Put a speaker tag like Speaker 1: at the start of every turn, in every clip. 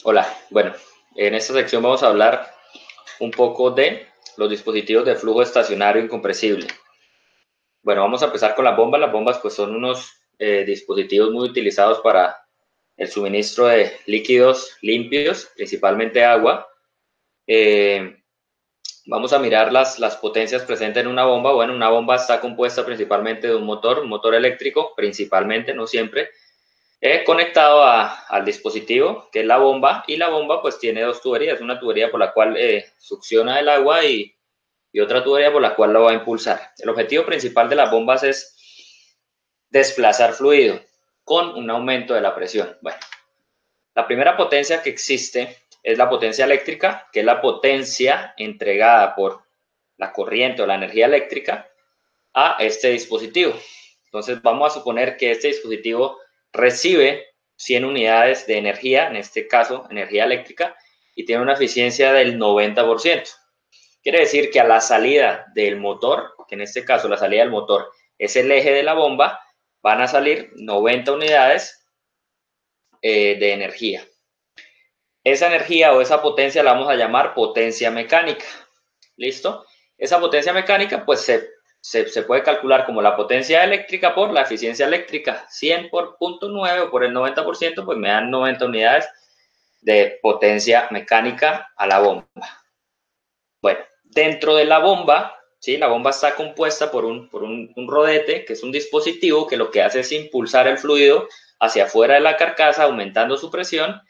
Speaker 1: Hola, bueno, en esta sección vamos a hablar un poco de los dispositivos de flujo estacionario incompresible. Bueno, vamos a empezar con las bombas. Las bombas pues son unos dispositivos muy utilizados para el suministro de líquidos limpios, principalmente agua. Eh, Vamos a mirar las potencias presentes en una bomba. Bueno, una bomba está compuesta principalmente de un motor eléctrico, principalmente, no siempre, conectado al dispositivo, que es la bomba, y la bomba pues tiene dos tuberías, una tubería por la cual succiona el agua y otra tubería por la cual lo va a impulsar. El objetivo principal de las bombas es desplazar fluido con un aumento de la presión. Bueno, la primera potencia que existe es la potencia eléctrica, que es la potencia entregada por la corriente o la energía eléctrica a este dispositivo. Entonces vamos a suponer que este dispositivo recibe 100 unidades de energía, en este caso energía eléctrica, y tiene una eficiencia del 90%. Quiere decir que a la salida del motor, que en este caso la salida del motor es el eje de la bomba, van a salir 90 unidades de energía. Esa energía o esa potencia la vamos a llamar potencia mecánica. ¿Listo? Esa potencia mecánica pues se puede calcular como la potencia eléctrica por la eficiencia eléctrica. 100 por 0.9 o por el 90%, pues me dan 90 unidades de potencia mecánica a la bomba. Bueno, dentro de la bomba, ¿sí? La bomba está compuesta por un rodete, que es un dispositivo que lo que hace es impulsar el fluido hacia afuera de la carcasa, aumentando su presión,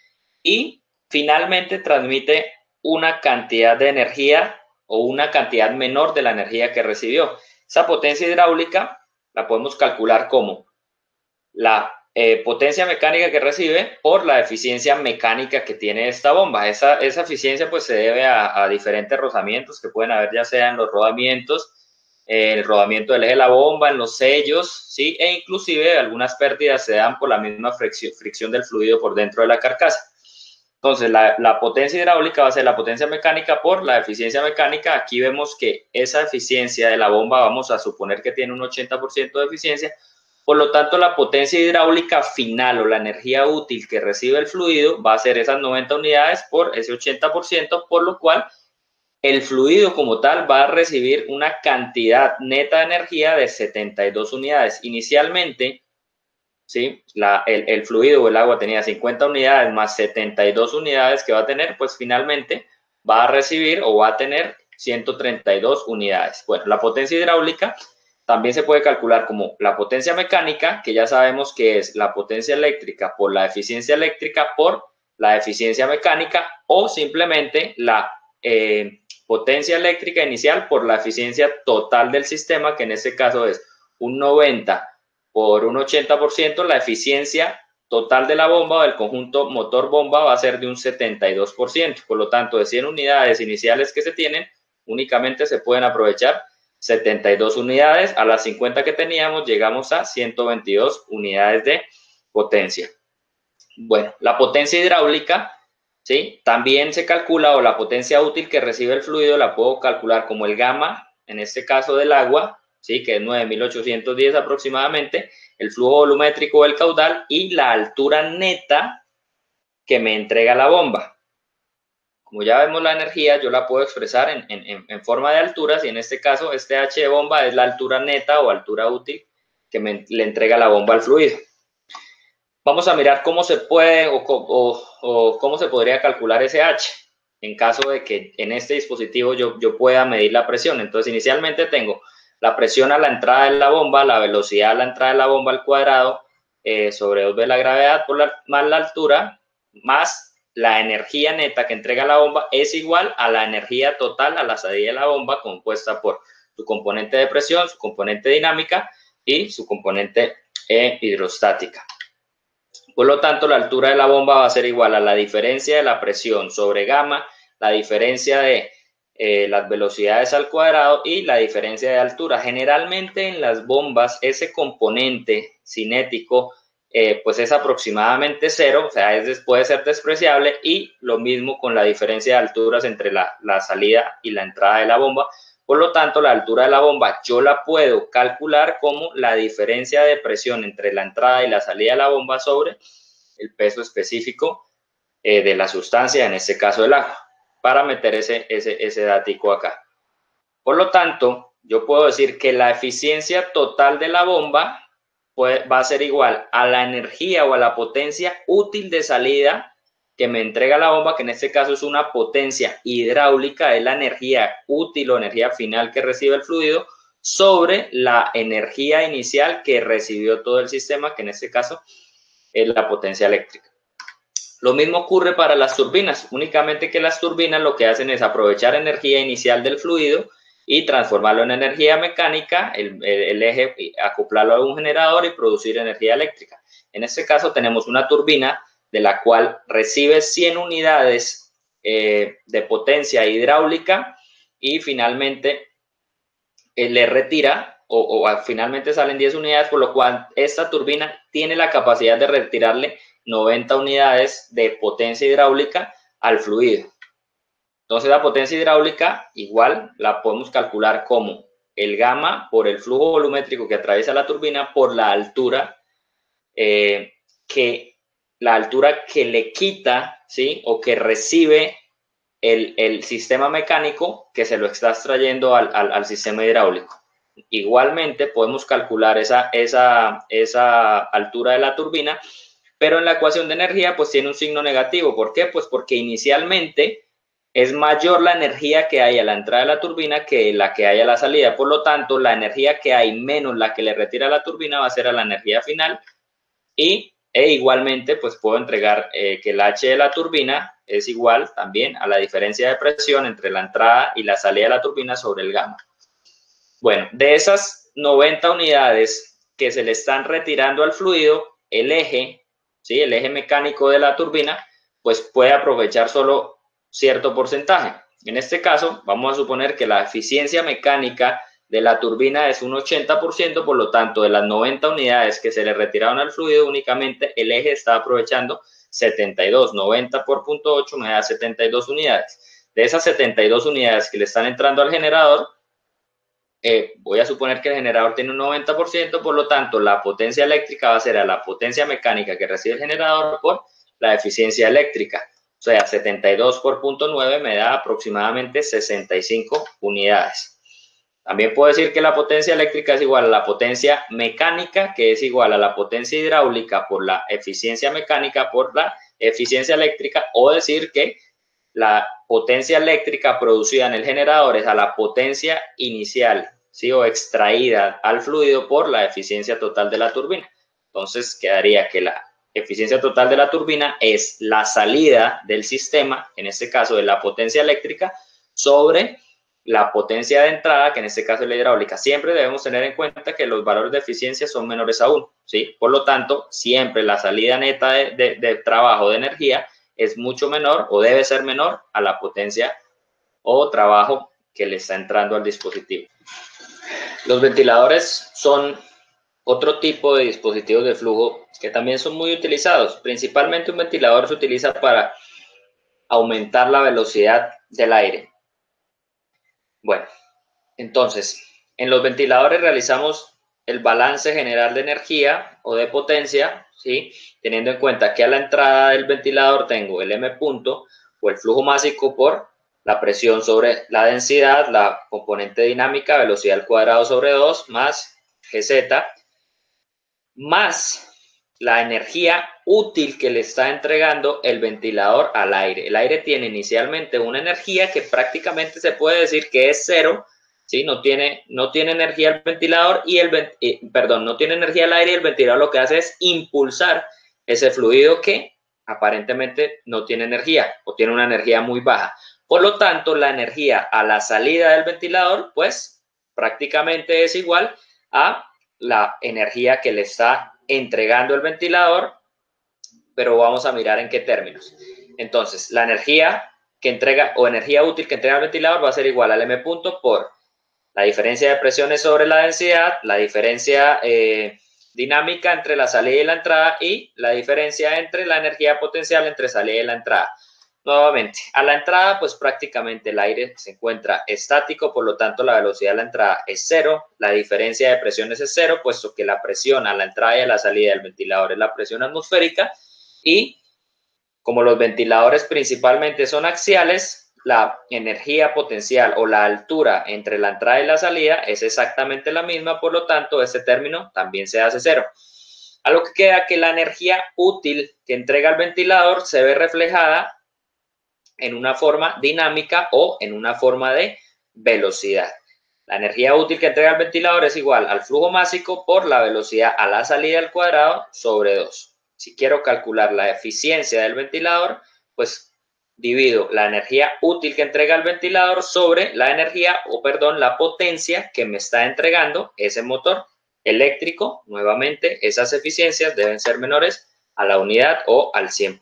Speaker 1: y finalmente transmite una cantidad de energía o una cantidad menor de la energía que recibió. Esa potencia hidráulica la podemos calcular como la potencia mecánica que recibe por la eficiencia mecánica que tiene esta bomba. Esa eficiencia pues se debe a diferentes rozamientos que pueden haber, ya sea en los rodamientos, el rodamiento del eje de la bomba, en los sellos, ¿sí? E inclusive algunas pérdidas se dan por la misma fricción del fluido por dentro de la carcasa. Entonces, la potencia hidráulica va a ser la potencia mecánica por la eficiencia mecánica. Aquí vemos que esa eficiencia de la bomba, vamos a suponer que tiene un 80% de eficiencia. Por lo tanto, la potencia hidráulica final o la energía útil que recibe el fluido va a ser esas 90 unidades por ese 80%, por lo cual el fluido como tal va a recibir una cantidad neta de energía de 72 unidades. Inicialmente, ¿sí? El fluido o el agua tenía 50 unidades más 72 unidades que va a tener, pues finalmente va a recibir o va a tener 132 unidades. Bueno, la potencia hidráulica también se puede calcular como la potencia mecánica, que ya sabemos que es la potencia eléctrica por la eficiencia eléctrica por la eficiencia mecánica, o simplemente la potencia eléctrica inicial por la eficiencia total del sistema, que en este caso es un 90 por un 80%, la eficiencia total de la bomba o del conjunto motor-bomba va a ser de un 72%. Por lo tanto, de 100 unidades iniciales que se tienen, únicamente se pueden aprovechar 72 unidades. A las 50 que teníamos, llegamos a 122 unidades de potencia. Bueno, la potencia hidráulica, ¿sí? También se calcula, o la potencia útil que recibe el fluido, la puedo calcular como el gamma, en este caso del agua, ¿sí? Que es 9.810 aproximadamente, el flujo volumétrico del caudal y la altura neta que me entrega la bomba. Como ya vemos la energía, yo la puedo expresar en forma de alturas, y en este caso, este H de bomba es la altura neta o altura útil que le entrega la bomba al fluido. Vamos a mirar cómo se puede o cómo se podría calcular ese H en caso de que en este dispositivo yo pueda medir la presión. Entonces, inicialmente tengo la presión a la entrada de la bomba, la velocidad a la entrada de la bomba al cuadrado, sobre 2 de la gravedad más la altura, más la energía neta que entrega la bomba, es igual a la energía total a la salida de la bomba, compuesta por su componente de presión, su componente dinámica y su componente hidrostática. Por lo tanto, la altura de la bomba va a ser igual a la diferencia de la presión sobre gamma, la diferencia de las velocidades al cuadrado y la diferencia de altura. Generalmente en las bombas ese componente cinético pues es aproximadamente cero, o sea, puede ser despreciable, y lo mismo con la diferencia de alturas entre la salida y la entrada de la bomba. Por lo tanto, la altura de la bomba yo la puedo calcular como la diferencia de presión entre la entrada y la salida de la bomba sobre el peso específico de la sustancia, en este caso el agua, para meter ese datico acá. Por lo tanto, yo puedo decir que la eficiencia total de la bomba va a ser igual a la energía o a la potencia útil de salida que me entrega la bomba, que en este caso es una potencia hidráulica, es la energía útil o energía final que recibe el fluido, sobre la energía inicial que recibió todo el sistema, que en este caso es la potencia eléctrica. Lo mismo ocurre para las turbinas, únicamente que las turbinas lo que hacen es aprovechar energía inicial del fluido y transformarlo en energía mecánica, el eje, acoplarlo a un generador y producir energía eléctrica. En este caso tenemos una turbina de la cual recibe 100 unidades de potencia hidráulica y finalmente le retira o finalmente salen 10 unidades, por lo cual esta turbina tiene la capacidad de retirarle 90 unidades de potencia hidráulica al fluido. Entonces la potencia hidráulica igual la podemos calcular como el gamma por el flujo volumétrico que atraviesa la turbina por la altura que le quita, ¿sí? O que recibe el sistema mecánico que se lo está extrayendo al sistema hidráulico. Igualmente podemos calcular esa altura de la turbina, pero en la ecuación de energía pues tiene un signo negativo. ¿Por qué? Pues porque inicialmente es mayor la energía que hay a la entrada de la turbina que la que hay a la salida. Por lo tanto, la energía que hay menos la que le retira la turbina va a ser a la energía final e igualmente pues puedo entregar que el H de la turbina es igual también a la diferencia de presión entre la entrada y la salida de la turbina sobre el gamma. Bueno, de esas 90 unidades que se le están retirando al fluido, el eje, ¿sí? El eje mecánico de la turbina, pues puede aprovechar solo cierto porcentaje. En este caso, vamos a suponer que la eficiencia mecánica de la turbina es un 80%, por lo tanto, de las 90 unidades que se le retiraron al fluido, únicamente el eje está aprovechando 72. 90 por 0.8 me da 72 unidades. De esas 72 unidades que le están entrando al generador, voy a suponer que el generador tiene un 90%, por lo tanto, la potencia eléctrica va a ser a la potencia mecánica que recibe el generador por la eficiencia eléctrica. O sea, 72 por 0.9 me da aproximadamente 65 unidades. También puedo decir que la potencia eléctrica es igual a la potencia mecánica, que es igual a la potencia hidráulica por la eficiencia mecánica por la eficiencia eléctrica, o decir que la potencia eléctrica producida en el generador es a la potencia inicial, ¿sí? O extraída al fluido por la eficiencia total de la turbina. Entonces quedaría que la eficiencia total de la turbina es la salida del sistema, en este caso de la potencia eléctrica, sobre la potencia de entrada, que en este caso es la hidráulica. Siempre debemos tener en cuenta que los valores de eficiencia son menores a 1, ¿sí? Por lo tanto, siempre la salida neta de trabajo de energía es mucho menor o debe ser menor a la potencia o trabajo que le está entrando al dispositivo. Los ventiladores son otro tipo de dispositivos de flujo que también son muy utilizados. Principalmente un ventilador se utiliza para aumentar la velocidad del aire. Bueno, entonces, en los ventiladores realizamos el balance general de energía o de potencia, ¿sí? Teniendo en cuenta que a la entrada del ventilador tengo el M punto o el flujo másico por la presión sobre la densidad, la componente dinámica, velocidad al cuadrado sobre 2, más Gz, más la energía útil que le está entregando el ventilador al aire. El aire tiene inicialmente una energía que prácticamente se puede decir que es cero, ¿sí? No tiene energía el ventilador y no tiene energía el aire, y el ventilador lo que hace es impulsar ese fluido que aparentemente no tiene energía o tiene una energía muy baja. Por lo tanto, la energía a la salida del ventilador, pues prácticamente es igual a la energía que le está entregando el ventilador, pero vamos a mirar en qué términos. Entonces, la energía que entrega o energía útil que entrega el ventilador va a ser igual al M punto por la diferencia de presiones sobre la densidad, la diferencia dinámica entre la salida y la entrada y la diferencia entre la energía potencial entre salida y la entrada. Nuevamente, a la entrada, pues prácticamente el aire se encuentra estático, por lo tanto la velocidad de la entrada es cero, la diferencia de presiones es cero, puesto que la presión a la entrada y a la salida del ventilador es la presión atmosférica y Como los ventiladores principalmente son axiales, la energía potencial o la altura entre la entrada y la salida es exactamente la misma, por lo tanto, este término también se hace cero. A lo que queda que la energía útil que entrega el ventilador se ve reflejada en una forma dinámica o en una forma de velocidad. La energía útil que entrega el ventilador es igual al flujo másico por la velocidad a la salida al cuadrado sobre 2. Si quiero calcular la eficiencia del ventilador, pues divido la energía útil que entrega el ventilador sobre la energía, la potencia que me está entregando ese motor eléctrico. Nuevamente, esas eficiencias deben ser menores a la unidad o al 100%.